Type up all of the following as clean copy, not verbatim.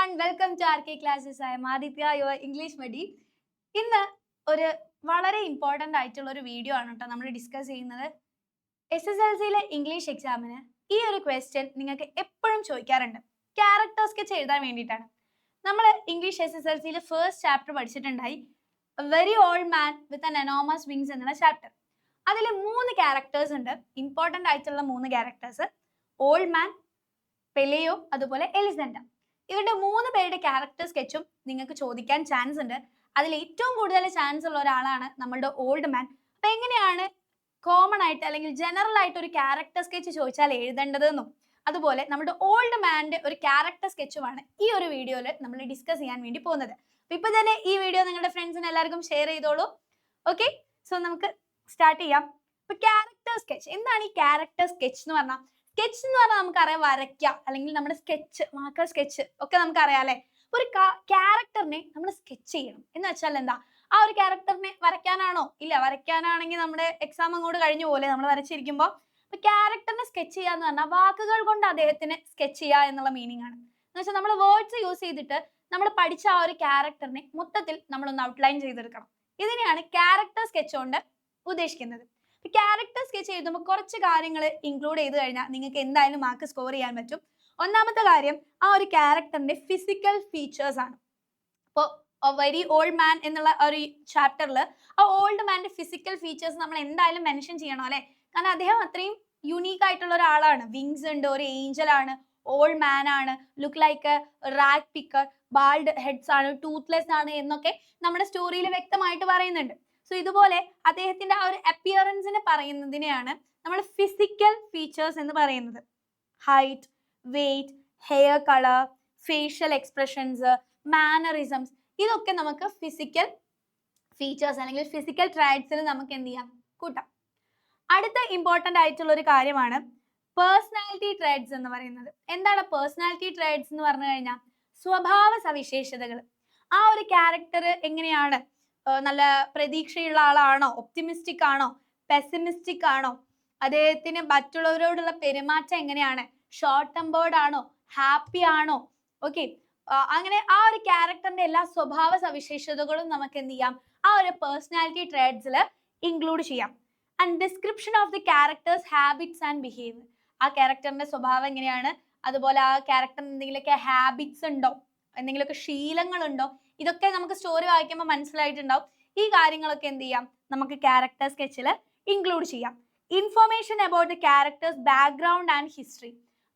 everyone, welcome to RK Classes. I am Aditya, your English buddy. ഇന്ന് ഒരു വളരെ important ആയിട്ടുള്ള ഒരു വീഡിയോ ആണ് കേട്ടോ നമ്മൾ ഡിസ്കസ് ചെയ്യുന്നത്. SSLCയിലെ ഇംഗ്ലീഷ് എക്സാമിന് ഈ ഒരു ക്വസ്റ്റ്യൻ നിങ്ങൾക്ക് എപ്പോഴും ചോദിക്കാറുണ്ട്. ക്യാരക്ടർ സ്കെച്ച് എഴുതാൻ വേണ്ടിയിട്ടാണ്. നമ്മൾ ഇംഗ്ലീഷ് SSLCയിൽ ഫസ്റ്റ് ചാപ്റ്റർ പഠിച്ചിട്ടുണ്ടായി, very old man with an enormous wings എന്നുള്ള ചാപ്റ്റർ. അതിൽ 3 ക്യാരക്ടേഴ്സ് ഉണ്ട്, ഇമ്പോർട്ടൻ്റ് ആയിട്ടുള്ള 3 ക്യാരക്ടേഴ്സ്. ഓൾഡ് മാൻ, പെലെയോ, അതുപോലെ എലിസൻഡ. ഇവരുടെ 3 പേരുടെ ക്യാരക്ടർ സ്കെച്ചും നിങ്ങൾക്ക് ചോദിക്കാൻ ചാൻസ് ഉണ്ട്. അതിൽ ഏറ്റവും കൂടുതൽ ചാൻസ് ഉള്ള ഒരാളാണ് നമ്മളുടെ ഓൾഡ് മാൻ. അപ്പൊ എങ്ങനെയാണ് കോമൺ ആയിട്ട് അല്ലെങ്കിൽ ജനറൽ ആയിട്ട് ഒരു ക്യാരക്ടർ സ്കെച്ച് ചോദിച്ചാൽ എഴുതേണ്ടതെന്നും അതുപോലെ നമ്മുടെ ഓൾഡ് മാൻ്റെ ഒരു ക്യാരക്ടർ സ്കെച്ചുമാണ് ഈ ഒരു വീഡിയോയിൽ നമ്മൾ ഡിസ്കസ് ചെയ്യാൻ വേണ്ടി പോകുന്നത്. അപ്പൊ ഇപ്പൊ തന്നെ ഈ വീഡിയോ നിങ്ങളുടെ ഫ്രണ്ട്സിന് എല്ലാവർക്കും ഷെയർ ചെയ്തോളൂ. ഓക്കെ, സോ നമുക്ക് സ്റ്റാർട്ട് ചെയ്യാം. ഇപ്പൊ ക്യാരക്ടർ സ്കെച്ച് എന്താണ്? ഈ ക്യാരക്ടർ സ്കെച്ച് എന്ന് പറഞ്ഞാൽ, സ്കെച്ച് എന്ന് പറഞ്ഞാൽ നമുക്കറിയാം വരയ്ക്കുക, അല്ലെങ്കിൽ നമ്മുടെ സ്കെച്ച്, മാർക്കർ സ്കെച്ച് ഒക്കെ നമുക്കറിയാം അല്ലെ. ഒരു ക്യാരക്ടറിനെ നമ്മൾ സ്കെച്ച് ചെയ്യണം എന്ന് വെച്ചാൽ എന്താ? ആ ഒരു ക്യാരക്ടറിനെ വരയ്ക്കാനാണോ? ഇല്ല, വരയ്ക്കാനാണെങ്കിൽ നമ്മുടെ എക്സാം അങ്ങോട്ട് കഴിഞ്ഞു പോലെ നമ്മൾ വരച്ചിരിക്കുമ്പോൾ. അപ്പൊ ക്യാരക്ടറിനെ സ്കെച്ച് ചെയ്യുക എന്ന് പറഞ്ഞാൽ വാക്കുകൾ കൊണ്ട് അദ്ദേഹത്തിന് സ്കെച്ച് ചെയ്യുക എന്നുള്ള മീനിങ് ആണ്. എന്ന് വെച്ചാൽ നമ്മൾ വേർഡ്സ് യൂസ് ചെയ്തിട്ട് നമ്മൾ പഠിച്ച ആ ഒരു ക്യാരക്ടറിനെ മൊത്തത്തിൽ നമ്മളൊന്ന് ഔട്ട്ലൈൻ ചെയ്തെടുക്കണം. ഇതിനെയാണ് ക്യാരക്ടർ സ്കെച്ച് കൊണ്ട് ഉദ്ദേശിക്കുന്നത്. ക്യാരക്ടർ സ്കെച്ച് എഴുതുമ്പോൾ കുറച്ച് കാര്യങ്ങൾ ഇൻക്ലൂഡ് ചെയ്ത് കഴിഞ്ഞാൽ നിങ്ങൾക്ക് എന്തായാലും മാർക്ക് സ്കോർ ചെയ്യാൻ പറ്റും. ഒന്നാമത്തെ കാര്യം ആ ഒരു ക്യാരക്ടറിന്റെ ഫിസിക്കൽ ഫീച്ചേഴ്സ് ആണ്. ഇപ്പോൾ വെരി ഓൾഡ് മാൻ എന്നുള്ള ഒരു ചാപ്റ്ററിൽ ആ ഓൾഡ് മാൻ്റെ ഫിസിക്കൽ ഫീച്ചേഴ്സ് നമ്മൾ എന്തായാലും മെൻഷൻ ചെയ്യണം അല്ലെ. കാരണം അദ്ദേഹം അത്രയും യുണീക്ക് ആയിട്ടുള്ള ഒരാളാണ്. വിങ്സ് ഉണ്ട്, ഒരു ഏഞ്ചൽ ആണ്, ഓൾഡ് മാൻ ആണ്, look like rat picker, bald heads ആണ്, ടൂത്ത്ലെസ് ആണ് എന്നൊക്കെ നമ്മുടെ സ്റ്റോറിയിൽ വ്യക്തമായിട്ട് പറയുന്നുണ്ട്. സോ ഇതുപോലെ അദ്ദേഹത്തിന്റെ ആ ഒരു അപ്പിയറൻസിനെ പറയുന്നതിനെയാണ് നമ്മൾ ഫിസിക്കൽ ഫീച്ചേഴ്സ് എന്ന് പറയുന്നത്. Height, weight, hair colour, facial expressions, mannerisms, ഇതൊക്കെ നമുക്ക് ഫിസിക്കൽ ഫീച്ചേഴ്സ് അല്ലെങ്കിൽ ഫിസിക്കൽ ട്രൈറ്റ്സിൽ നമുക്ക് എന്ത് ചെയ്യാം? കൂട്ടാം. അടുത്ത ഇമ്പോർട്ടൻ്റ് ആയിട്ടുള്ള ഒരു കാര്യമാണ് പേഴ്സണാലിറ്റി ട്രൈറ്റ്സ് എന്ന് പറയുന്നത്. എന്താണ് പേഴ്സണാലിറ്റി ട്രൈറ്റ്സ് എന്ന് പറഞ്ഞു കഴിഞ്ഞാൽ? സ്വഭാവ സവിശേഷതകൾ. ആ ഒരു ക്യാരക്ടർ എങ്ങനെയാണ്? നല്ല പ്രതീക്ഷയുള്ള ആളാണോ? ഒപ്റ്റിമിസ്റ്റിക് ആണോ? പെസിമിസ്റ്റിക് ആണോ? അദ്ദേഹത്തിന് മറ്റുള്ളവരോടുള്ള പെരുമാറ്റം എങ്ങനെയാണ്? ഷോർട്ട് ടെമ്പേർഡ് ആണോ? ഹാപ്പി ആണോ? ഓക്കെ, അങ്ങനെ ആ ഒരു ക്യാരക്ടറിന്റെ എല്ലാ സ്വഭാവ സവിശേഷതകളും നമുക്ക് എന്ത് ചെയ്യാം? ആ ഒരു പേഴ്സണാലിറ്റി ട്രേഡ്സിൽ ഇൻക്ലൂഡ് ചെയ്യാം. And description of the characters habits and behaviour. ആ ക്യാരക്ടറിന്റെ സ്വഭാവം എങ്ങനെയാണ്? അതുപോലെ ആ ക്യാരക്ടറിന് എന്തെങ്കിലുമൊക്കെ ഹാബിറ്റ്സ് ഉണ്ടോ? എന്തെങ്കിലുമൊക്കെ ശീലങ്ങളുണ്ടോ? ഇതൊക്കെ നമുക്ക് സ്റ്റോറി വായിക്കുമ്പോൾ മനസ്സിലായിട്ടുണ്ടാവും. ഈ കാര്യങ്ങളൊക്കെ എന്ത് ചെയ്യാം? നമുക്ക് ക്യാരക്ടർ സ്കെച്ചിൽ ഇൻക്ലൂഡ് ചെയ്യാം. Information about the characters background and history.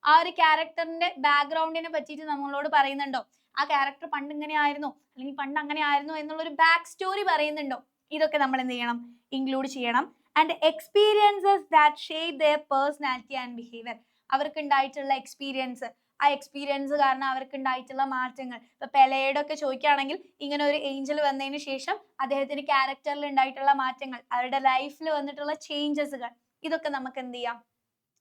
ആ ഒരു ക്യാരക്ടറിന്റെ ബാക്ക്ഗ്രൗണ്ടിനെ പറ്റിയിട്ട് നമ്മളോട് പറയുന്നുണ്ടോ? ആ ക്യാരക്ടർ പണ്ട് ഇങ്ങനെയായിരുന്നു അല്ലെങ്കിൽ പണ്ട് അങ്ങനെ ആയിരുന്നു എന്നുള്ളൊരു ബാക്ക് സ്റ്റോറി പറയുന്നുണ്ടോ? ഇതൊക്കെ നമ്മൾ എന്ത് ചെയ്യണം? ഇൻക്ലൂഡ് ചെയ്യണം. And experiences that shape their personality and behaviour. അവർക്ക് ഉണ്ടായിട്ടുള്ള എക്സ്പീരിയൻസ്, ആ എക്സ്പീരിയൻസ് കാരണം അവർക്ക് ഉണ്ടായിട്ടുള്ള മാറ്റങ്ങൾ. ഇപ്പൊ പെലെയുടെ ഒക്കെ ചോദിക്കുകയാണെങ്കിൽ ഇങ്ങനെ ഒരു ഏഞ്ചൽ വന്നതിന് ശേഷം അദ്ദേഹത്തിന്റെ ക്യാരക്ടറിൽ ഉണ്ടായിട്ടുള്ള മാറ്റങ്ങൾ, അവരുടെ ലൈഫിൽ വന്നിട്ടുള്ള ചേഞ്ചസുകൾ, ഇതൊക്കെ നമുക്ക് എന്ത് ചെയ്യാം?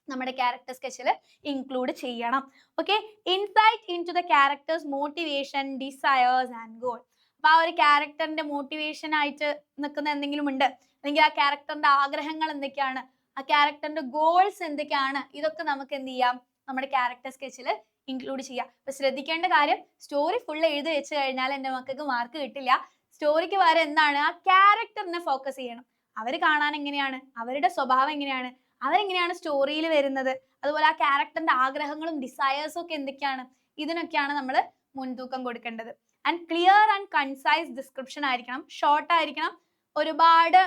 നമ്മുടെ ക്യാരക്ടർ സ്കെച്ചിൽ ഇൻക്ലൂഡ് ചെയ്യണം. Okay, insight into the character's motivation, desires and goal. അപ്പൊ ആ ഒരു ക്യാരക്ടറിന്റെ മോട്ടിവേഷൻ ആയിട്ട് നിൽക്കുന്ന എന്തെങ്കിലും ഉണ്ട്, അല്ലെങ്കിൽ ആ ക്യാരക്ടറിന്റെ ആഗ്രഹങ്ങൾ എന്തൊക്കെയാണ്, ആ ക്യാരക്ടറിന്റെ ഗോൾസ് എന്തൊക്കെയാണ്, ഇതൊക്കെ നമുക്ക് എന്ത് ചെയ്യാം? നമ്മുടെ ക്യാരക്ടർ സ്കെച്ചിൽ ഇൻക്ലൂഡ് ചെയ്യാം. അപ്പൊ ശ്രദ്ധിക്കേണ്ട കാര്യം, സ്റ്റോറി ഫുൾ എഴുതി വെച്ച് കഴിഞ്ഞാൽ എൻ്റെ മക്കൾക്ക് മാർക്ക് കിട്ടില്ല. സ്റ്റോറിക്ക് പകരം എന്താണ്? ആ ക്യാരക്ടറിനെ ഫോക്കസ് ചെയ്യണം. അവർ കാണാൻ എങ്ങനെയാണ്, അവരുടെ സ്വഭാവം എങ്ങനെയാണ്, അവരെങ്ങനെയാണ് സ്റ്റോറിയിൽ വരുന്നത്, അതുപോലെ ആ ക്യാരക്ടറിന്റെ ആഗ്രഹങ്ങളും ഡിസയേഴ്സും ഒക്കെ എന്തൊക്കെയാണ്, ഇതിനൊക്കെയാണ് നമ്മൾ മുൻതൂക്കം കൊടുക്കേണ്ടത്. And clear and concise description ആയിരിക്കണം. ഷോർട്ട് ആയിരിക്കണം, ഒരുപാട്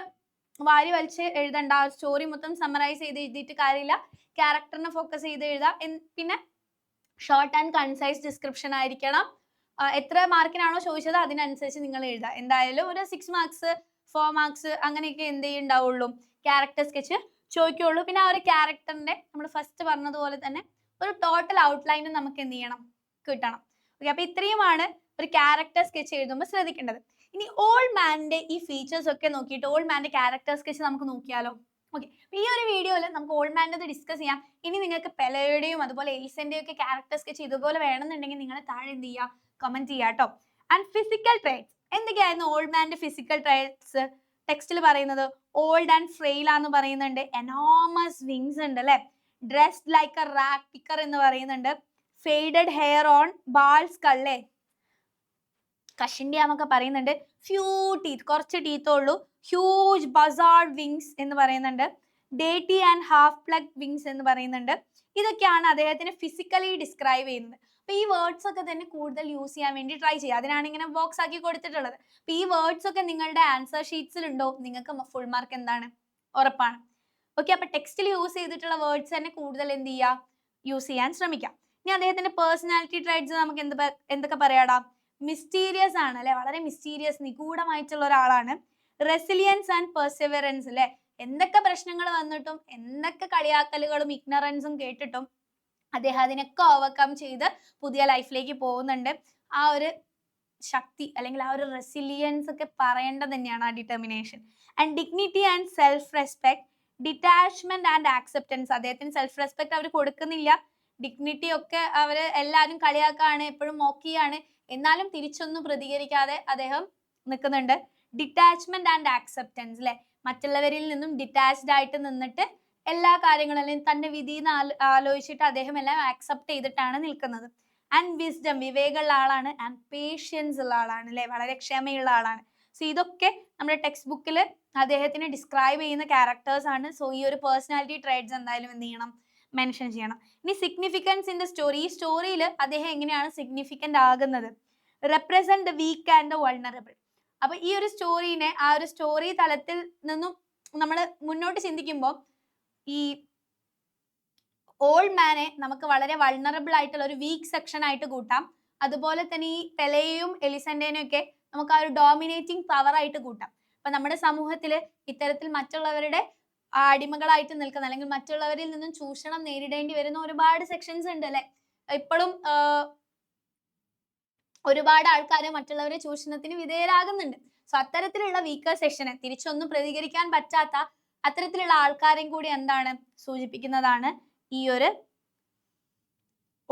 വാരി വലിച്ച് എഴുതണ്ട. സ്റ്റോറി മൊത്തം സമ്മറൈസ് ചെയ്ത് എഴുതിയിട്ട് കാര്യമില്ല. ക്യാരക്ടറിനെ ഫോക്കസ് ചെയ്ത് എഴുതാം. പിന്നെ ഷോർട്ട് ആൻഡ് കൺസൈസ് ഡിസ്ക്രിപ്ഷൻ ആയിരിക്കണം. എത്ര മാർക്കിനാണോ ചോദിച്ചത് അതിനനുസരിച്ച് നിങ്ങൾ എഴുതുക. എന്തായാലും ഒരു 6 മാർക്സ് 4 മാർക്സ് അങ്ങനെയൊക്കെ എന്ത് ചെയ്യുന്നുണ്ടാവുള്ളൂ, ക്യാരക്ടർ സ്കെച്ച് ചോദിക്കുള്ളൂ. പിന്നെ ആ ഒരു ക്യാരക്ടറിന്റെ നമ്മൾ ഫസ്റ്റ് പറഞ്ഞതുപോലെ തന്നെ ഒരു ടോട്ടൽ ഔട്ട്ലൈനും നമുക്ക് എന്ത് ചെയ്യണം? കിട്ടണം. ഓക്കെ, അപ്പൊ ഇത്രയുമാണ് ഒരു ക്യാരക്ടർ സ്കെച്ച് എഴുതുമ്പോൾ ശ്രദ്ധിക്കേണ്ടത്. ഇനി ഓൾഡ് മാനിന്റെ ഈ ഫീച്ചേഴ്സ് ഒക്കെ നോക്കിയിട്ട് ഓൾഡ് മാനിന്റെ ക്യാരക്ടർ സ്കെച്ച് നമുക്ക് നോക്കിയാലോ? ഓക്കെ, ഈ ഒരു വീഡിയോയിൽ നമുക്ക് ഓൾഡ് മാനിന്റെ ഡിസ്കസ് ചെയ്യാം. ഇനി നിങ്ങൾക്ക് പെലെയുടെയും അതുപോലെ എലിസന്റെയും ഒക്കെ ക്യാരക്ടർ സ്കെച്ച് ഇതുപോലെ വേണമെന്നുണ്ടെങ്കിൽ നിങ്ങൾ താഴെ എന്ത് ചെയ്യുക? കമന്റ് ചെയ്യുക കേട്ടോ. ആൻഡ് ഫിസിക്കൽ ട്രേറ്റ്സ്, എന്തൊക്കെയായിരുന്നു ഓൾഡ് മാനിന്റെ ഫിസിക്കൽ ട്രേറ്റ്സ്? ടെക്സ്റ്റിൽ പറയുന്നത് ഓൾഡ് ആൻഡ് ഫ്രെയിൽ ആന്ന് പറയുന്നുണ്ട്, എനോമസ് വിങ്സ് ഉണ്ട് അല്ലെ, dressed like a rag picker എന്ന് പറയുന്നുണ്ട്, faded hair on bald skull. കഷിൻഡിയ എന്നൊക്കെ പറയുന്നുണ്ട്. ഫ്യൂ ടീത്ത്, കുറച്ച് ടീത്തേ ഉള്ളൂ. ഹ്യൂജ് ബസാർഡ് വിങ്സ് എന്ന് പറയുന്നുണ്ട്. Deity and half plug wings എന്ന് പറയുന്നുണ്ട്. ഇതൊക്കെയാണ് അദ്ദേഹത്തിന് ഫിസിക്കലി ഡിസ്ക്രൈബ് ചെയ്യുന്നത്. അപ്പൊ ഈ വേർഡ്സ് ഒക്കെ തന്നെ കൂടുതൽ യൂസ് ചെയ്യാൻ വേണ്ടി ട്രൈ ചെയ്യുക. അതിനാണ് ഇങ്ങനെ ബോക്സ് ആക്കി കൊടുത്തിട്ടുള്ളത്. അപ്പൊ ഈ വേർഡ്സ് ഒക്കെ നിങ്ങളുടെ ആൻസർ ഷീറ്റ്സിൽ ഉണ്ടോ, നിങ്ങൾക്ക് ഫുൾ മാർക്ക് എന്താണ്, ഉറപ്പാണ്. ഓക്കെ, അപ്പൊ ടെക്സ്റ്റിൽ യൂസ് ചെയ്തിട്ടുള്ള വേർഡ്സ് തന്നെ കൂടുതൽ എന്ത് ചെയ്യുക, യൂസ് ചെയ്യാൻ ശ്രമിക്കാം. ഇനി അദ്ദേഹത്തിന്റെ പേഴ്സണാലിറ്റി ട്രൈറ്റ്സ് നമുക്ക് എന്തൊക്കെ പറയാടാ? മിസ്റ്റീരിയസ് ആണ് അല്ലെ, വളരെ മിസ്റ്റീരിയസ്, നിഗൂഢമായിട്ടുള്ള ഒരാളാണ്. റെസിലിയൻസ് ആൻഡ് പെർസിവറൻസ് അല്ലെ, എന്തൊക്കെ പ്രശ്നങ്ങൾ വന്നിട്ടും എന്തൊക്കെ കളിയാക്കലുകളും ഇഗ്നറൻസും കേട്ടിട്ടും അദ്ദേഹം അതിനൊക്കെ ഓവർകം ചെയ്ത് പുതിയ ലൈഫിലേക്ക് പോകുന്നുണ്ട്. ആ ഒരു ശക്തി അല്ലെങ്കിൽ ആ ഒരു റെസിലിയൻസ് ഒക്കെ പറയേണ്ടത് തന്നെയാണ്, ആ determination. And dignity and self respect, detachment and acceptance. അദ്ദേഹത്തിന് സെൽഫ് റെസ്പെക്ട് അവർ കൊടുക്കുന്നില്ല. ഡിഗ്നിറ്റി ഒക്കെ അവര് എല്ലാവരും കളിയാക്കാണ്, എപ്പോഴും മോക്കിയാണ്, എന്നാലും തിരിച്ചൊന്നും പ്രതികരിക്കാതെ അദ്ദേഹം നിൽക്കുന്നുണ്ട്. ഡിറ്റാച്ച്മെന്റ് ആൻഡ് ആക്സെപ്റ്റൻസ് അല്ലെ, മറ്റുള്ളവരിൽ നിന്നും ഡിറ്റാച്ച്ഡ് ആയിട്ട് നിന്നിട്ട് എല്ലാ കാര്യങ്ങളും അല്ലെങ്കിൽ തന്റെ വിധിന്ന് ആലോചിച്ചിട്ട് അദ്ദേഹം എല്ലാം ആക്സെപ്റ്റ് ചെയ്തിട്ടാണ് നിൽക്കുന്നത്. ആൻഡ് വിസ്ഡം, വിവേകമുള്ള ആളാണ്. ആൻഡ് പേഷ്യൻസ് ഉള്ള ആളാണ് അല്ലെ, വളരെ ക്ഷമയുള്ള ആളാണ്. സോ ഇതൊക്കെ നമ്മുടെ ടെക്സ്റ്റ് ബുക്കിൽ അദ്ദേഹത്തിന് ഡിസ്ക്രൈബ് ചെയ്യുന്ന ക്യാരക്ടേഴ്സ് ആണ്. സോ ഈ ഒരു പേഴ്സണാലിറ്റി ട്രേറ്റ്സ് എന്തായാലും എന്ത് ചെയ്യണം, മെൻഷൻ ചെയ്യണം. ഇനി സിഗ്നിഫിക്കൻസ് ഇൻ ദ സ്റ്റോറി. ഈ സ്റ്റോറിയിൽ അദ്ദേഹം എങ്ങനെയാണ് സിഗ്നിഫിക്കന്റ് ആകുന്നത്? Represent the weak and the vulnerable. അപ്പൊ ഈ ഒരു സ്റ്റോറീനെ ആ ഒരു സ്റ്റോറി തലത്തിൽ നിന്നും നമ്മൾ മുന്നോട്ട് ചിന്തിക്കുമ്പോൾ ഈ ഓൾഡ് മാനെ നമുക്ക് വളരെ വൾണറബിൾ ആയിട്ടുള്ള ഒരു വീക്ക് സെക്ഷൻ ആയിട്ട് കൂട്ടാം. അതുപോലെ തന്നെ ഈ പെലെയും എലിസന്റേനും ഒക്കെ നമുക്ക് ആ ഒരു ഡോമിനേറ്റിംഗ് പവർ ആയിട്ട് കൂട്ടാം. അപ്പൊ നമ്മുടെ സമൂഹത്തിൽ ഇത്തരത്തിൽ മറ്റുള്ളവരുടെ അടിമകളായിട്ട് നിൽക്കുന്ന അല്ലെങ്കിൽ മറ്റുള്ളവരിൽ നിന്നും ചൂഷണം നേരിടേണ്ടി വരുന്ന ഒരുപാട് സെക്ഷൻസ് ഉണ്ട് അല്ലെ. ഇപ്പോഴും ഒരുപാട് ആൾക്കാർ മറ്റുള്ളവരെ ചൂഷണത്തിന് വിധേയരാകുന്നുണ്ട്. സോ അത്തരത്തിലുള്ള വീക്കർ സെക്ഷനെ, തിരിച്ചൊന്നും പ്രതികരിക്കാൻ പറ്റാത്ത അത്തരത്തിലുള്ള ആൾക്കാരെയും കൂടി എന്താണ് സൂചിപ്പിക്കുന്നതാണ് ഈ ഒരു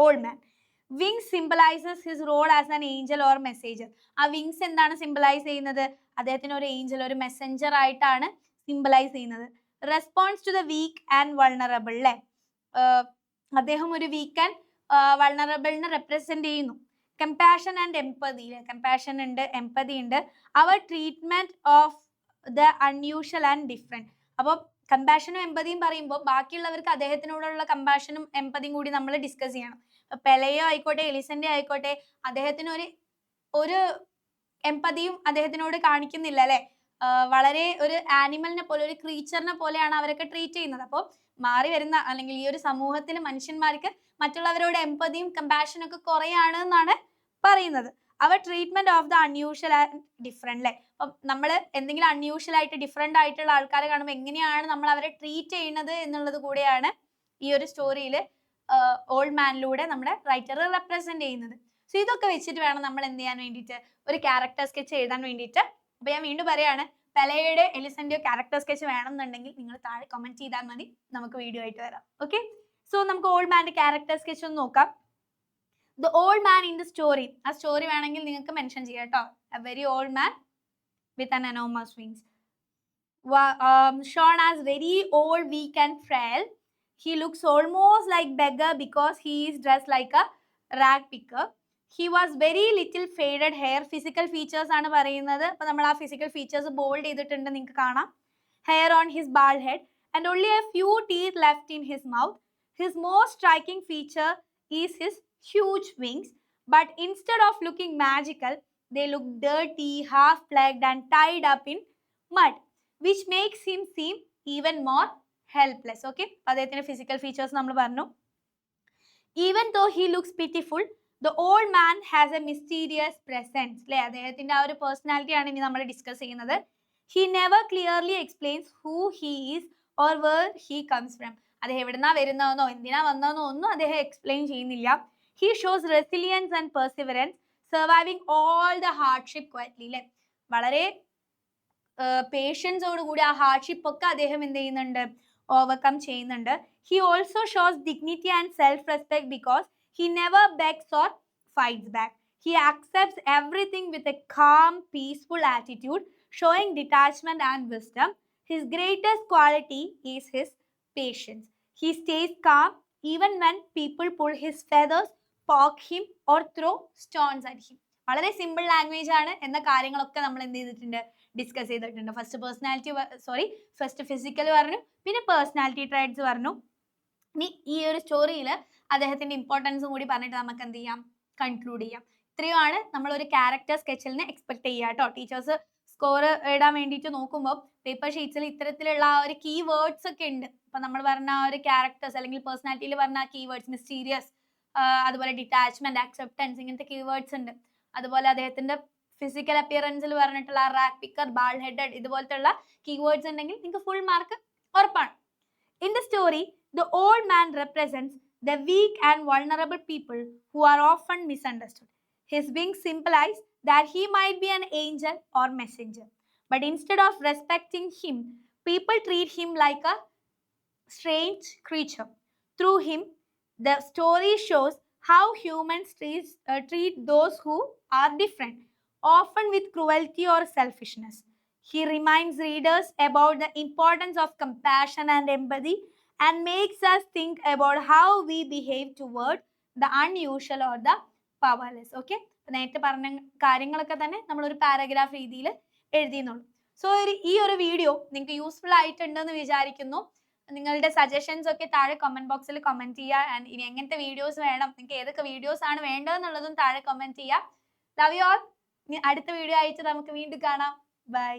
old man. Wings symbolises his role as an angel or messenger. ആ വിങ്സ് എന്താണ് സിംബലൈസ് ചെയ്യുന്നത്? അദ്ദേഹത്തിന് ഒരു ഏഞ്ചൽ, ഒരു മെസ്സഞ്ചർ ആയിട്ടാണ് സിംബലൈസ് ചെയ്യുന്നത്. Response to the weak and vulnerable അല്ലെ, അദ്ദേഹം ഒരു വീക്ക് ആൻഡ് വൾണറബിളിനെ റെപ്രസെന്റ് ചെയ്യുന്നു. കമ്പാഷൻ ആൻഡ് എംപതി, കമ്പാഷൻ ഉണ്ട്, എംപതി ഉണ്ട്. അവർ treatment of the unusual and different. അപ്പോൾ കമ്പാഷനും എംപതിയും പറയുമ്പോൾ ബാക്കിയുള്ളവർക്ക് അദ്ദേഹത്തിനോടുള്ള കമ്പാഷനും എംപതിയും കൂടി നമ്മൾ ഡിസ്കസ് ചെയ്യണം. പെലെയോ ആയിക്കോട്ടെ, എലിസന്റെ ആയിക്കോട്ടെ, അദ്ദേഹത്തിന് ഒരു എംപതിയും അദ്ദേഹത്തിനോട് കാണിക്കുന്നില്ല അല്ലെ. വളരെ ഒരു ആനിമലിനെ പോലെ, ഒരു ക്രീച്ചറിനെ പോലെയാണ് അവരൊക്കെ ട്രീറ്റ് ചെയ്യുന്നത്. അപ്പോൾ മാറി വരുന്ന അല്ലെങ്കിൽ ഈ ഒരു സമൂഹത്തിൽ മനുഷ്യന്മാർക്ക് മറ്റുള്ളവരോട് എംപതിയും കമ്പാഷനും ഒക്കെ കുറയാണ് എന്നാണ് പറയുന്നത്. അവർ treatment of the unusual and different അല്ലെ. അപ്പം നമ്മൾ എന്തെങ്കിലും അൺയൂഷ്വൽ ആയിട്ട് ഡിഫറെന്റ് ആയിട്ടുള്ള ആൾക്കാരെ കാണുമ്പോൾ എങ്ങനെയാണ് നമ്മൾ അവരെ ട്രീറ്റ് ചെയ്യുന്നത് എന്നുള്ളത് കൂടെയാണ് ഈ ഒരു സ്റ്റോറിയിൽ ഓൾഡ് മാനിലൂടെ നമ്മുടെ റൈറ്റർ റെപ്രസെന്റ് ചെയ്യുന്നത്. സോ ഇതൊക്കെ വെച്ചിട്ട് വേണം നമ്മൾ എന്ത് ചെയ്യാൻ വേണ്ടിയിട്ട്, ഒരു ക്യാരക്ടർ സ്കെച്ച് എഴുതാൻ വേണ്ടിയിട്ട്. അപ്പൊ ഞാൻ വീണ്ടും പറയാണ്, പെലെയുടെ എലിസന്റെയോ ക്യാരക്ടർ സ്കെച്ച് വേണമെന്നുണ്ടെങ്കിൽ നിങ്ങൾ താഴെ കമന്റ് ചെയ്താൽ മതി, നമുക്ക് വീഡിയോ ആയിട്ട് വരാം. ഓക്കെ, സോ നമുക്ക് ഓൾഡ് മാന്റെ ക്യാരക്ടർ സ്കെച്ച് ഒന്ന് നോക്കാം. The old man in the story. ആ സ്റ്റോറി വേണമെങ്കിൽ നിങ്ങൾക്ക് മെൻഷൻ ചെയ്യാം കേട്ടോ. A very old man with an enormous wings. Shown as very old, weak and frail. He looks almost like beggar because he is dressed like a rag picker. He was very little faded hair. Physical features ആണ് പറയുന്നത്. അപ്പോൾ നമ്മൾ ആ physical features bold ചെയ്തിട്ടുണ്ട്, നിങ്ങൾക്ക് കാണാം. Hair on his bald head and only a few teeth left in his mouth. His most striking feature is his huge wings, but instead of looking magical, they look dirty, half-plugged and tied up in mud, which makes him seem even more helpless. Okay, അദ്ദേഹത്തിന്റെ physical features നമ്മൾ പറഞ്ഞു. Even though he looks pitiful, the old man has a mysterious presence. അല്ലേ, അദ്ദേഹത്തിന്റെ ആ ഒരു personality ആണ് ഇനി നമ്മൾ ഡിസ്കസ് ചെയ്യുന്നത്. He never clearly explains who he is or where he comes from. അദ്ദേഹം എവിടുന്നാ വരുന്നതെന്നോ എന്തിനാ വന്നതെന്നോ ഒന്നും അദ്ദേഹം എക്സ്പ്ലെയിൻ ചെയ്യുന്നില്ല. He shows resilience and perseverance, surviving all the hardship quietly. അല്ലെ, വളരെ പേഷ്യൻസോട് കൂടി ആ ഹാർഡ്ഷിപ്പ് ഒക്കെ അദ്ദേഹം എന്ത് ചെയ്യുന്നുണ്ട്, ഓവർകം ചെയ്യുന്നുണ്ട്. He also shows dignity and self-respect because he never begs or fights back. He accepts everything with a calm, peaceful attitude, showing detachment and wisdom. His greatest quality is his patience. He stays calm even when people pull his feathers poke him or throw stones at him. വളരെ simple language ആണ് എന്ന കാര്യങ്ങളൊക്കെ നമ്മൾ എന്ത് ചെയ്തിട്ടുണ്ട്, discuss ചെയ്തിട്ടുണ്ട്. First physical പറഞ്ഞു, പിന്നെ പേഴ്സണാലിറ്റി ട്രൈറ്റ്സ് പറഞ്ഞു. ഇനി ഈ ഒരു സ്റ്റോറിയിൽ അദ്ദേഹത്തിന്റെ ഇമ്പോർട്ടൻസും കൂടി പറഞ്ഞിട്ട് നമുക്ക് എന്ത് ചെയ്യാം, കൺക്ലൂഡ് ചെയ്യാം. ഇത്രയുമാണ് നമ്മൾ ഒരു ക്യാരക്ടർ സ്കെച്ചിൽ നിന്ന് എക്സ്പെക്ട് ചെയ്യുക കേട്ടോ. ടീച്ചേഴ്സ് സ്കോർ ഇടാൻ വേണ്ടിയിട്ട് നോക്കുമ്പോൾ പേപ്പർ ഷീറ്റ്സിൽ ഇത്തരത്തിലുള്ള ആ ഒരു കീ വേർഡ്സ് ഒക്കെ ഉണ്ട്. അപ്പൊ നമ്മൾ പറഞ്ഞ ആ ഒരു ക്യാരക്ടേഴ്സ് അല്ലെങ്കിൽ പേഴ്സണാലിറ്റിയിൽ പറഞ്ഞ കീ വേർഡ്സ്, മിസ്റ്റീരിയസ്, അതുപോലെ ഡിറ്റാച്ച്മെന്റ്, അക്സെപ്റ്റൻസ്, ഇങ്ങനത്തെ കീ വേർഡ്സ് ഉണ്ട്. അതുപോലെ അദ്ദേഹത്തിന്റെ ഫിസിക്കൽ അപ്പിയറൻസിൽ പറഞ്ഞിട്ടുള്ള റാക്ക് പിക്കർ, ബാൾ ഹെഡഡ്, ഇതുപോലത്തെ കീ വേർഡ്സ് ഉണ്ടെങ്കിൽ നിങ്ങൾക്ക് ഫുൾ മാർക്ക് ഉറപ്പാണ്. In the story, the old man represents the weak and vulnerable people who are often misunderstood. His being symbolizes that he might be an angel or messenger. But instead of respecting him, people treat him like a strange creature. Through him, the story shows how humans treat those who are different, often with cruelty or selfishness. He reminds readers about the importance of compassion and empathy and makes us think about how we behave toward the unusual or the powerless. Okay? നേരത്തെ പറഞ്ഞ കാര്യങ്ങളൊക്കെ തന്നെ നമ്മൾ ഒരു paragraph രീതിയിൽ എഴുതിയെന്നുള്ളൂ. So ഈ ഒരു video നിങ്ങൾക്ക് യൂസ്ഫുൾ ആയിട്ടുണ്ടെന്ന് വിചാരിക്കുന്നു. നിങ്ങളുടെ സജഷൻസ് ഒക്കെ താഴെ കമന്റ് ബോക്സിൽ കമന്റ് ചെയ്യുക. ആൻഡ് ഇനി എങ്ങനത്തെ വീഡിയോസ് വേണം, നിങ്ങൾക്ക് ഏതൊക്കെ വീഡിയോസ് ആണ് വേണ്ടതെന്നുള്ളതും താഴെ കമന്റ് ചെയ്യുക. Love you all. ഇനി അടുത്ത വീഡിയോ ആയിട്ട് നമുക്ക് വീണ്ടും കാണാം. ബൈ.